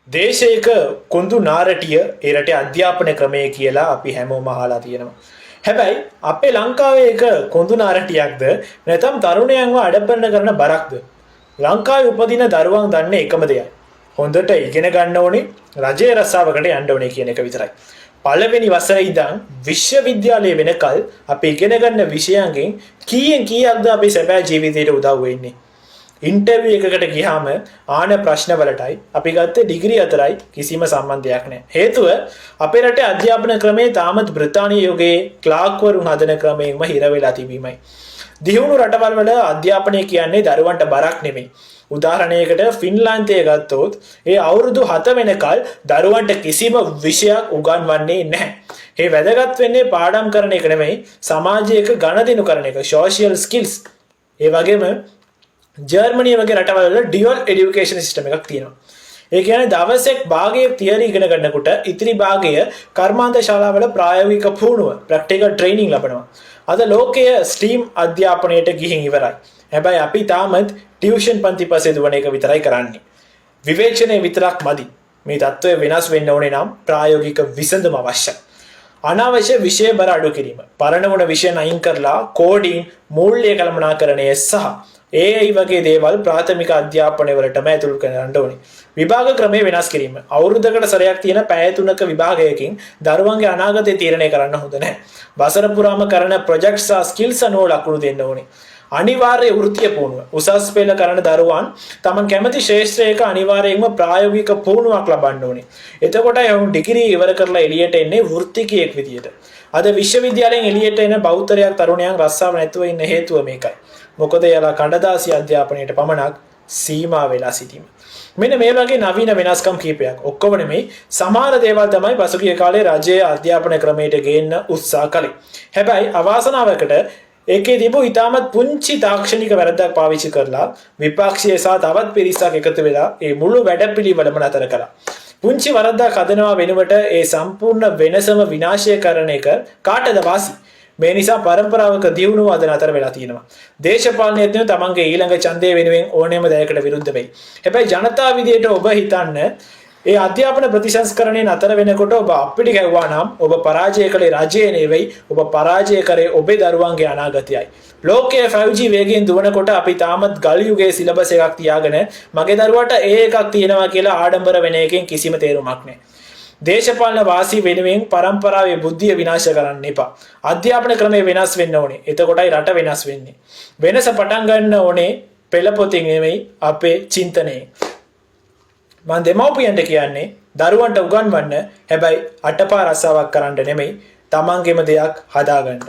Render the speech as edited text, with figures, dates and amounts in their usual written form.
දේශයක කොඳු නාරටිය ඒ රටේ අධ්‍යාපන ක්‍රමය කියලා අපි හැමෝම අහලා තියෙනවා. හැබැයි අපේ ලංකාවේ එක කොඳු නාරටියක්ද නැත්නම් තරුණයන්ව අඩපණ කරන බරක්ද? ලංකාවේ උපදින දරුවන් දන්නේ එකම දෙයයි. හොඳට ඉගෙන ගන්න ඕනේ, රජයේ රස්සාවකට යන්න ඕනේ කියන එක විතරයි. පළවෙනි වසරේ ඉඳන් විශ්වවිද්‍යාලයේ වෙනකල් අපි ඉගෙන ගන්න විෂයන්ගෙන් කීයෙන් කීයක්ද අපේ සැබෑ ජීවිතේට උදව් වෙන්නේ? ඉන්ටර්විව් එකකට ගියාම ආන ප්‍රශ්න වලටයි අපි ගත්තේ ඩිග්‍රී අතරයි කිසිම සම්බන්ධයක් නැහැ. හේතුව අපේ රටේ අධ්‍යාපන ක්‍රමේ තාමත් බ්‍රිතාන්‍ය යුගයේ ක්ලාක්වරුන් හදන ක්‍රමයෙන්ම හිර වෙලා තිබීමයි. දියුණු රටවල් වල අධ්‍යාපනය කියන්නේ දරුවන්ට බරක් නෙමෙයි. උදාහරණයකට ෆින්ලාන්තය ගත්තොත් ඒ අවුරුදු 7 වෙනකල් දරුවන්ට කිසිම විෂයක් උගන්වන්නේ නැහැ. ඒ වැදගත් වෙන්නේ පාඩම් කරන එක නෙමෙයි, සමාජයක ගනුදෙනු කරන එක, සෝෂියල් ස්කිල්ස්. ඒ වගේම ජර්මනිය වගේ රටවල් වල ඩියුවල් এডুকেෂන් සිස්ටම් එකක් තියෙනවා. ඒ කියන්නේ දවසෙක් භාගයේ තියරි ඉගෙන ගන්නකොට ඉතිරි භාගය කර්මාන්ත ශාලාවල ප්‍රායෝගික පුහුණුව ප්‍රැක්ටිකල් ට්‍රේනින්ග් ලබනවා. අද ලෝකයේ ස්ට්‍රීම් අධ්‍යාපනයට ගිහින් ඉවරයි. හැබැයි අපි තාමත් ටියුෂන් පන්ති පස්සේ දුවන එක විතරයි කරන්නේ. විවේචනයේ විතරක් මදි. මේ தত্ত্বය වෙනස් වෙන්න ඕනේ නම් ප්‍රායෝගික විසඳුම අවශ්‍යයි. අනවශ්‍ය විෂය බර අඩු කිරීම, පරණ වුණ විෂයන් අයින් කරලා කෝඩින්, මූල්‍ය කළමනාකරණය සහ AI වගේ දේවල් ප්‍රාථමික අධ්‍යාපනය වලටම ඇතුළු කරන්න ඕනේ. විභාග ක්‍රමය වෙනස් කිරීම. අවුරුද්දකට සැරයක් තියෙන පැය 3ක විභාගයකින් දරුවන්ගේ අනාගතය තීරණය කරන්න හොඳ නැහැ. වසර පුරාම කරන ප්‍රොජෙක්ට්ස් සහ ස්කිල්ස් අනුව ලකුණු දෙන්න ඕනේ. අනිවාර්ය වෘත්තීය පුහුණුව. උසස් පෙළ කරන දරුවන් තමන් කැමති ශාස්ත්‍රයක අනිවාර්යයෙන්ම ප්‍රායෝගික පුහුණුවක් ලබන්න ඕනේ. එතකොටයි ඔවුන් ඩිග්‍රී ඉවර කරලා එළියට එන්නේ වෘත්තිකයෙක් විදියට. අද විශ්වවිද්‍යාලයෙන් එළියට එන බෞද්ධරයක් තරුණයන් රස්සාව නැතුව ඉන්න හේතුව මේකයි. මොකද එයාලා කඩදාසි අධ්‍යාපනයට පමණක් සීමා වෙලා සිටීම. මෙන්න මේ වගේ නවීන වෙනස්කම් කීපයක්. ඔක්කොම නෙමෙයි, සමහර දේවල් තමයි පසුගිය කාලේ රජයේ අධ්‍යාපන ක්‍රමයට ගේන්න උත්සාහ කළේ. හැබැයි අවාසනාවකට ඒකේ තිබු ඉතාමත් පුංචි තාක්ෂණික වැරද්දක් පාවිච්චි කරලා විපක්ෂයේ සහ තවත් පිරිසක් එකතු වෙලා ඒ මුළු වැඩපිළිවෙලම නතර කළා. පුංචි වරද්දක් හදනවා වෙනුවට ඒ සම්පූර්ණ වෙනසම විනාශය කරන එක කාටද වාසි? මේ නිසා පරම්පරාවක දියුණුව අද නතර වෙලා තියෙනවා. දේශපාලනඥයෝ තමන්ගේ ඊළඟ ඡන්දය වෙනුවෙන් ඕනෑම දෙයකට විරුද්ධ වෙයි. හැබැයි ජනතාව විදියට ඔබ හිතන්න ඒ අධ්‍යාපන ප්‍රතිසංස්කරණය නතර වෙනකොට ඔබ අපිට ගැව්වා නම් ඔබ පරාජය කළේ රජය නෙවෙයි, ඔබ පරාජය කරේ ඔබේ දරුවන්ගේ අනාගතයයි. ලෝකයේ 5G වේගයෙන් දුවනකොට අපි තාමත් ගල් යුගයේ සිලබස් එකක් තියාගෙන මගේ දරුවාට ඒ එකක් තියෙනවා කියලා ආඩම්බර වෙන එකෙන් කිසිම තේරුමක් නැහැ. දේශපාලන වාසී වෙනුවෙන් පරම්පරාවේ බුද්ධිය විනාශ කරන්න එපා. අධ්‍යාපන ක්‍රමය වෙනස් වෙන්න ඕනේ. එතකොටයි රට වෙනස් වෙන්නේ. වෙනස පටන් ගන්න ඕනේ පෙළපොතින් නෙමෙයි, අපේ චින්තනයෙන්. මම දෙමව්පියන්ට කියන්නේ දරුවන්ට උගන්වන්න, හැබැයි අටපා රස්සාවක් කරන්න නෙමෙයි, තමන්ගේම දෙයක් හදාගන්න.